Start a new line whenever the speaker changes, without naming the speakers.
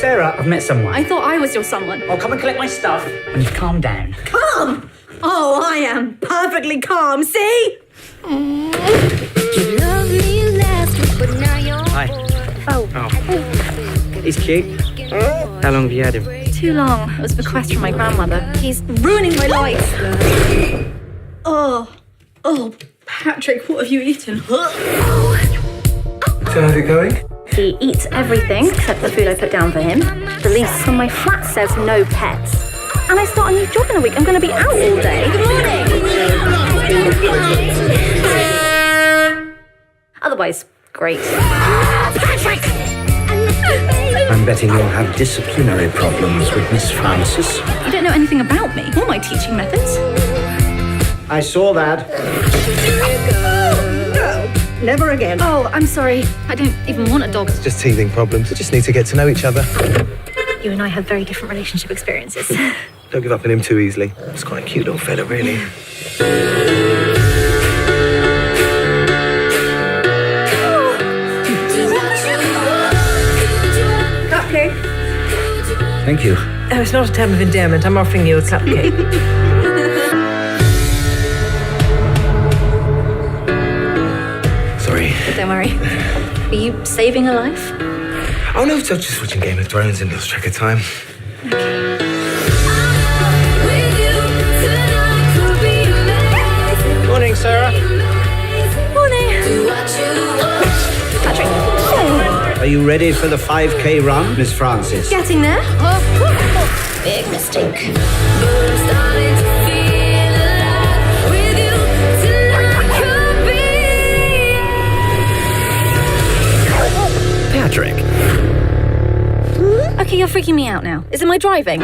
Sarah, I've met someone.
I thought I was your someone.
I'll come and collect my stuff when you calm down.
Calm? Oh, I am perfectly calm, see?
You loved me last week, but now you're
Hi.
Oh,
He's cute. How long have you had him?
too long. It was a bequest from my grandmother. He's ruining my life. Oh, Patrick, what have you eaten?
So how's it going?
He eats everything except the food I put down for him. The lease on my flat says no pets. And I start a new job in a week. I'm going to be out all day. Good morning. Otherwise, great.
I'm betting you'll have disciplinary problems with Miss Francis.
You don't know anything about me or my teaching methods.
I saw that.
Never again.
Oh, I'm sorry. I don't even want a dog.
Just teething problems. Just need to get to know each other.
You and I have very different relationship experiences.
Don't give up on him too easily. He's quite a cute little fella, really.
Cupcake.
Thank you.
Oh, it's not a term of endearment. I'm offering you a cupcake.
Sorry.
Don't worry. Are you saving a life?
Oh no, so just watching Game of Thrones and lost track of time.
Morning, Sarah.
Morning. Patrick.
Are you ready for the 5K run, Miss Francis?
Getting there.
big mistake.
Patrick.
Okay, you're freaking me out now. Is it my driving?